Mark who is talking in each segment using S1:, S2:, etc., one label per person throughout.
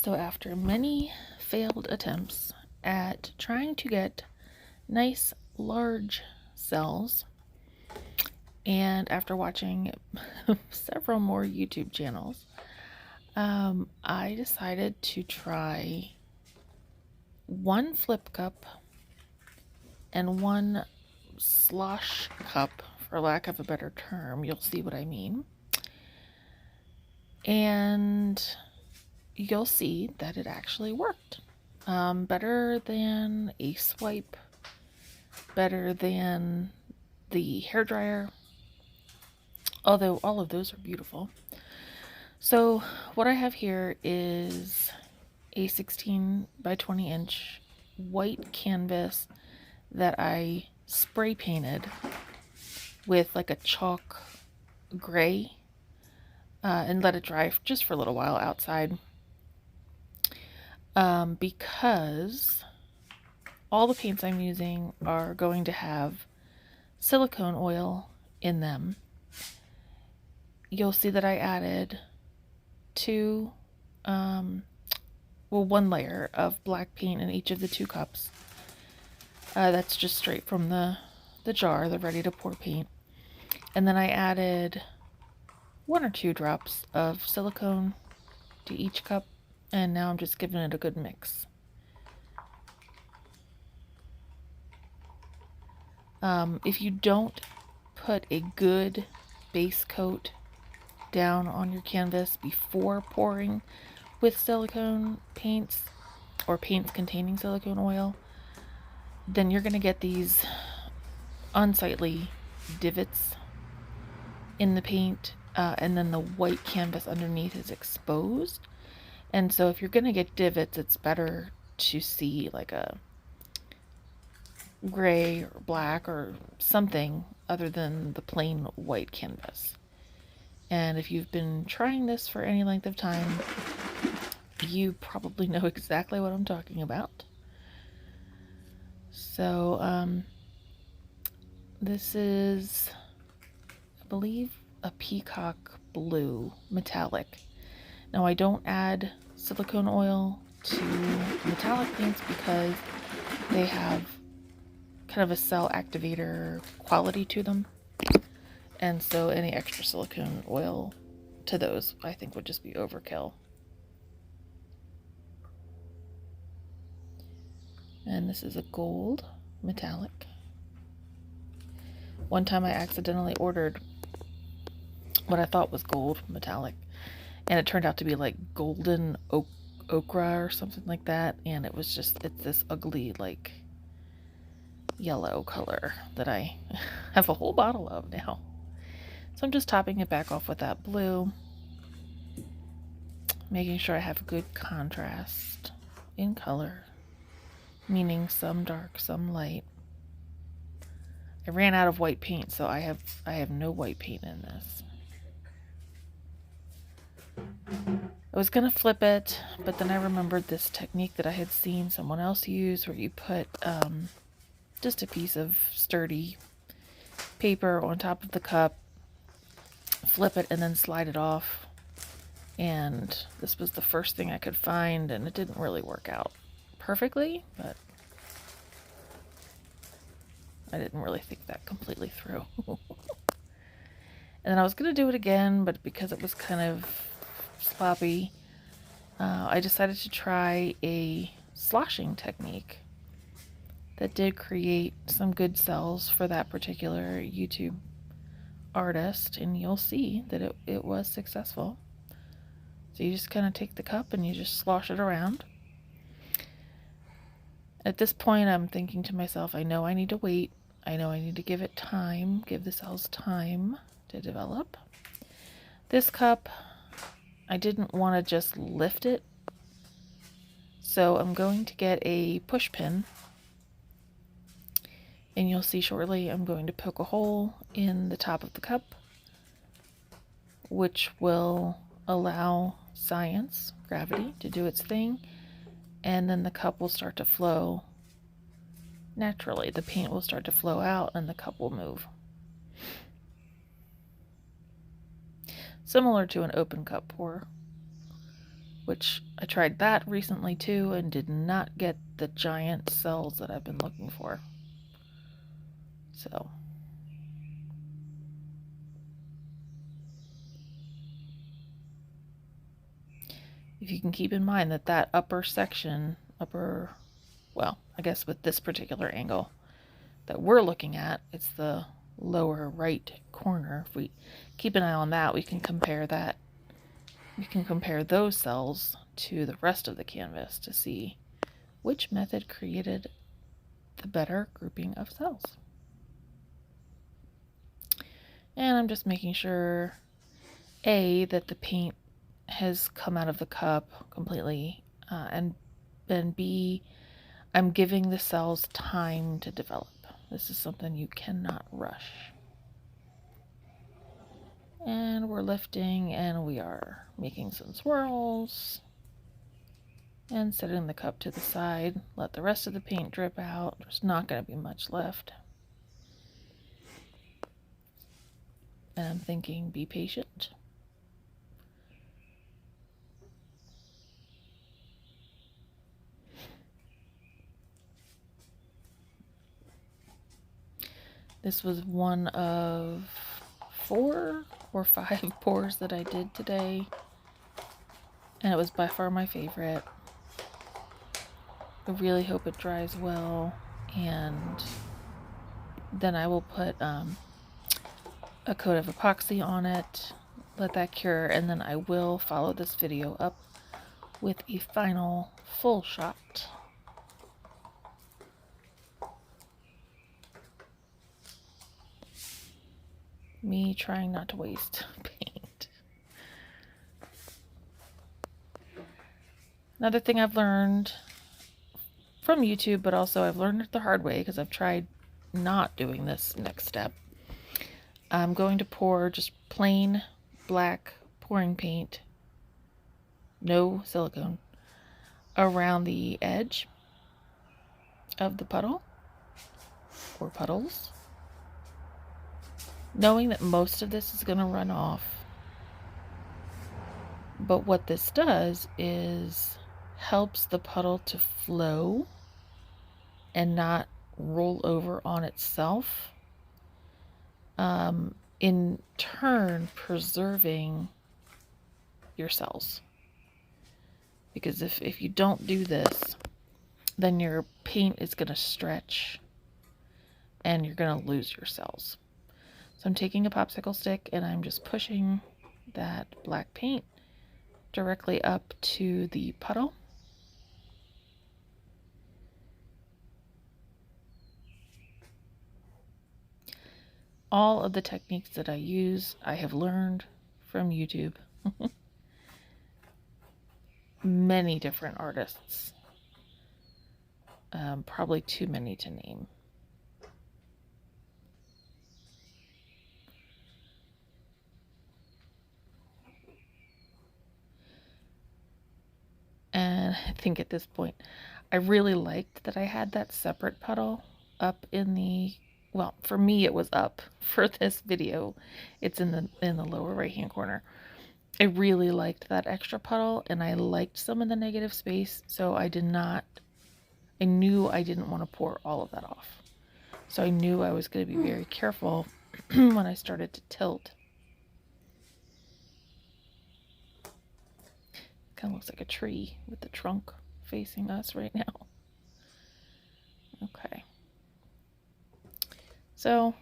S1: So after many failed attempts at trying to get nice large cells, and after watching several more YouTube channels, I decided to try one flip cup and one slosh cup, for lack of a better term. You'll see what I mean. And you'll see that it actually worked. Better than a swipe, better than the hairdryer, although all of those are beautiful. So what I have here is a 16 by 20 inch white canvas that I spray painted with like a chalk gray and let it dry just for a little while outside, because all the paints I'm using are going to have silicone oil in them. You'll see that I added one layer of black paint in each of the 2 cups. That's just straight from the jar, the ready to pour paint. And then I added 1 or 2 drops of silicone to each cup, and now I'm just giving it a good mix. If you don't put a good base coat down on your canvas before pouring with silicone paints or paints containing silicone oil, then you're going to get these unsightly divots in the paint, and then the white canvas underneath is exposed. And so if you're going to get divots, it's better to see like a gray or black or something other than the plain white canvas. And if you've been trying this for any length of time, you probably know exactly what I'm talking about. So this is, I believe, a Peacock Blue Metallic. Now I don't add silicone oil to metallic paints because they have kind of a cell activator quality to them. And so any extra silicone oil to those, I think, would just be overkill. And this is a gold metallic. One time I accidentally ordered what I thought was gold metallic, and it turned out to be like golden ochre or something like that, and it's this ugly like yellow color that I have a whole bottle of now. So I'm just topping it back off with that blue, making sure I have good contrast in color, meaning some dark, some light. I ran out of white paint, so I have no white paint in this. I was gonna flip it, but then I remembered this technique that I had seen someone else use, where you put just a piece of sturdy paper on top of the cup, flip it, and then slide it off. And this was the first thing I could find, and it didn't really work out perfectly, but I didn't really think that completely through. And then I was going to do it again, but because it was kind of sloppy, I decided to try a sloshing technique that did create some good cells for that particular YouTube artist, and you'll see that it was successful. So you just kind of take the cup and you just slosh it around. At this point, I'm thinking to myself, I know I need to wait. I know I need to give it time, give the cells time to develop. This cup, I didn't want to just lift it, so I'm going to get a push pin, and you'll see shortly I'm going to poke a hole in the top of the cup, which will allow science, gravity, to do its thing, and then the cup will start to flow naturally. The paint will start to flow out and the cup will move. Similar to an open cup pour, which I tried that recently too and did not get the giant cells that I've been looking for. So if you can keep in mind that that upper section, well, I guess with this particular angle that we're looking at, it's the lower right corner. If we keep an eye on that, we can compare that. We can compare those cells to the rest of the canvas to see which method created the better grouping of cells. And I'm just making sure, A, that the paint has come out of the cup completely, and then B, I'm giving the cells time to develop. This is something you cannot rush. And we're lifting and we are making some swirls and setting the cup to the side. Let the rest of the paint drip out. There's not going to be much left. And I'm thinking, be patient. This was one of 4 or 5 pours that I did today, and it was by far my favorite. I really hope it dries well, and then I will put a coat of epoxy on it, let that cure, and then I will follow this video up with a final full shot. Me trying not to waste paint. Another thing I've learned from YouTube, but also I've learned it the hard way because I've tried not doing this next step. I'm going to pour just plain black pouring paint, no silicone, around the edge of the puddle or puddles, knowing that most of this is going to run off. But what this does is helps the puddle to flow and not roll over on itself, in turn preserving your cells. Because if you don't do this, then your paint is going to stretch and you're going to lose your cells. So I'm taking a popsicle stick and I'm just pushing that black paint directly up to the puddle. All of the techniques that I use, I have learned from YouTube. Many different artists. Probably too many to name. And I think at this point, I really liked that I had that separate puddle up in the, well, for me it was up. For this video, it's in the lower right hand corner. I really liked that extra puddle, and I liked some of the negative space, so I knew I didn't want to pour all of that off. So I knew I was going to be very careful when I started to tilt. Kind of looks like a tree with the trunk facing us right now. Okay. So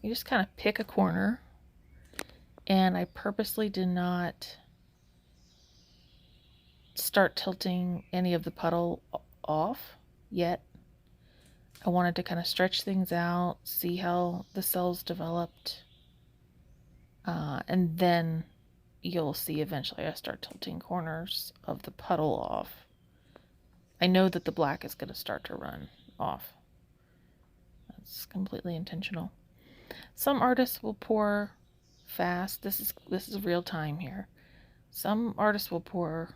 S1: you just kind of pick a corner, and I purposely did not start tilting any of the puddle off yet. I wanted to kind of stretch things out, see how the cells developed, and then you'll see eventually I start tilting corners of the puddle off. I know that the black is going to start to run off. That's completely intentional. Some artists will pour fast. This is real time here. Some artists will pour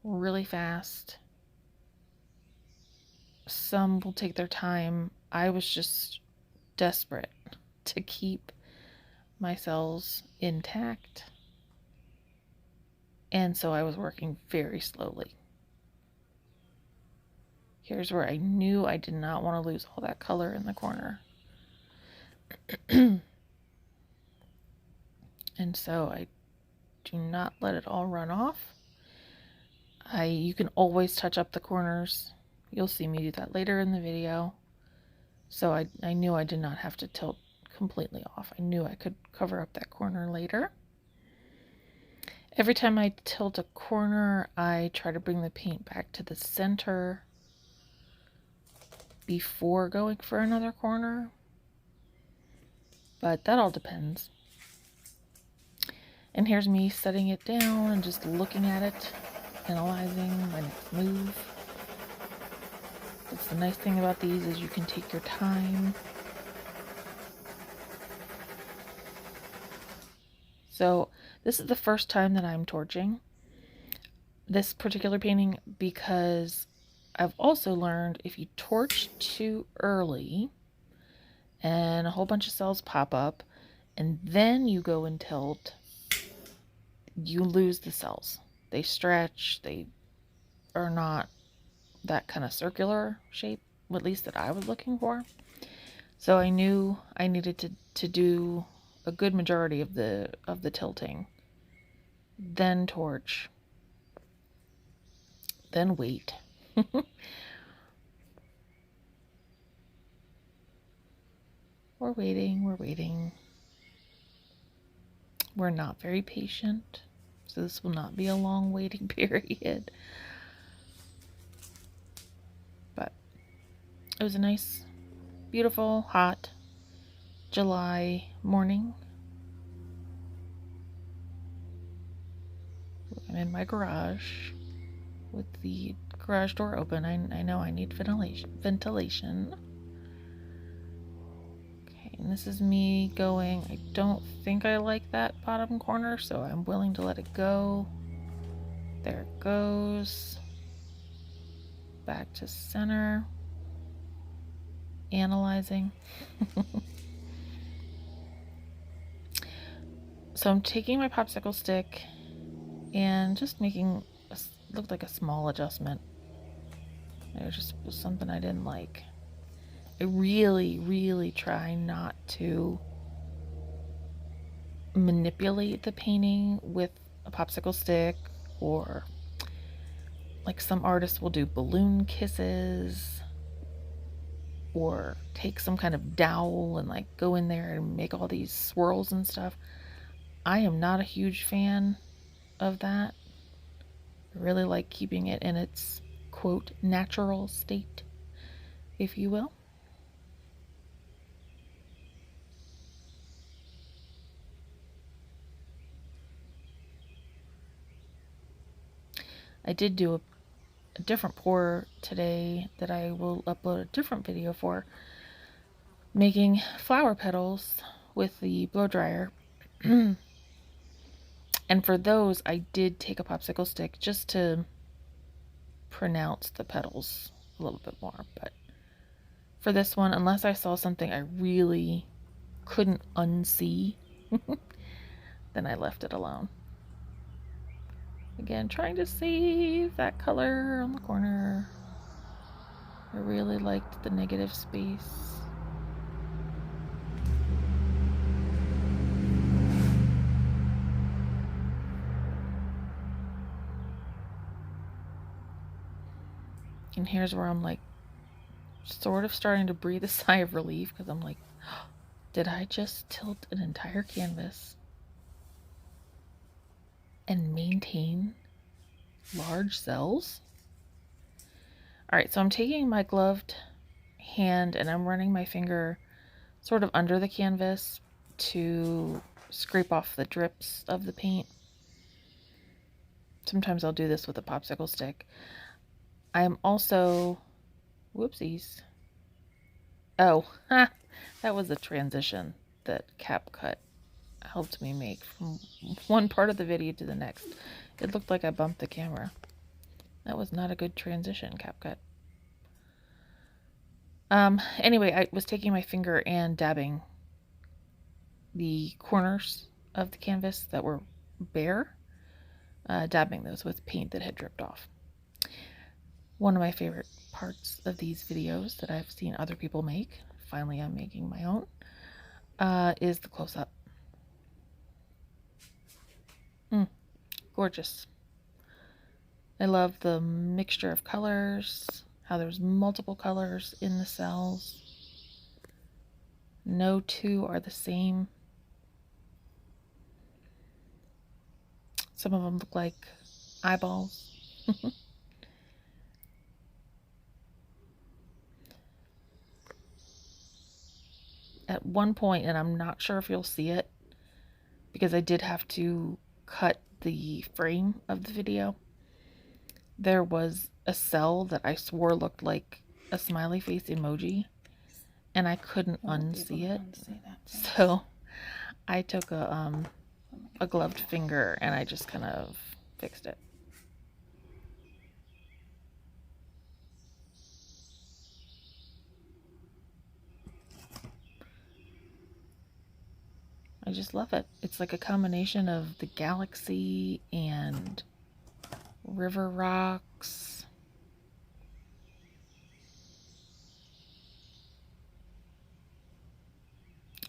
S1: really fast. Some will take their time. I was just desperate to keep my cells intact. And so I was working very slowly. Here's where I knew I did not want to lose all that color in the corner. And so I do not let it all run off. You can always touch up the corners. You'll see me do that later in the video. So I knew I did not have to tilt completely off. I knew I could cover up that corner later. Every time I tilt a corner, I try to bring the paint back to the center before going for another corner. But that all depends. And here's me setting it down and just looking at it, analyzing my next move. That's the nice thing about these, is you can take your time. So this is the first time that I'm torching this particular painting, because I've also learned if you torch too early and a whole bunch of cells pop up and then you go and tilt, you lose the cells. They stretch, they are not that kind of circular shape, at least that I was looking for. So I knew I needed to do a good majority of the tilting, then torch, then wait. We're waiting. We're not very patient, so this will not be a long waiting period. But it was a nice, beautiful, hot July morning. I'm in my garage with the garage door open. I know I need ventilation. Okay, and this is me going. I don't think I like that bottom corner, so I'm willing to let it go. There it goes. Back to center. Analyzing. So I'm taking my popsicle stick and just making looked like a small adjustment. It was something I didn't like. I really try not to manipulate the painting with a popsicle stick, or like some artists will do balloon kisses or take some kind of dowel and like go in there and make all these swirls and stuff. I am not a huge fan of that. I really like keeping it in its, quote, natural state, if you will. I did do a different pour today that I will upload a different video for, making flower petals with the blow dryer. And for those, I did take a popsicle stick just to pronounce the petals a little bit more. But for this one, unless I saw something I really couldn't unsee, then I left it alone. Again, trying to save that color on the corner. I really liked the negative space. And here's where I'm like sort of starting to breathe a sigh of relief, because I'm like, oh, did I just tilt an entire canvas and maintain large cells? All right, so I'm taking my gloved hand and I'm running my finger sort of under the canvas to scrape off the drips of the paint. Sometimes I'll do this with a popsicle stick. I am also, whoopsies. Oh, that was a transition that CapCut helped me make from one part of the video to the next. It looked like I bumped the camera. That was not a good transition, CapCut. Anyway, I was taking my finger and dabbing the corners of the canvas that were bare dabbing those with paint that had dripped off. One of my favorite parts of these videos that I've seen other people make, finally I'm making my own, is the close-up. Gorgeous. I love the mixture of colors, how there's multiple colors in the cells. No two are the same. Some of them look like eyeballs. At one point, and I'm not sure if you'll see it, because I did have to cut the frame of the video, there was a cell that I swore looked like a smiley face emoji, and I couldn't unsee it. So I took a gloved finger and I just kind of fixed it. I just love it. It's like a combination of the galaxy and river rocks.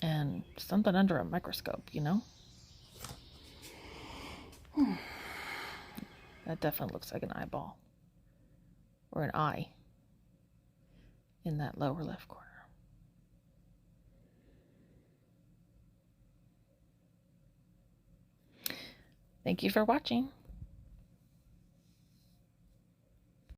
S1: And something under a microscope, you know? That definitely looks like an eyeball. Or an eye. In that lower left corner. Thank you for watching.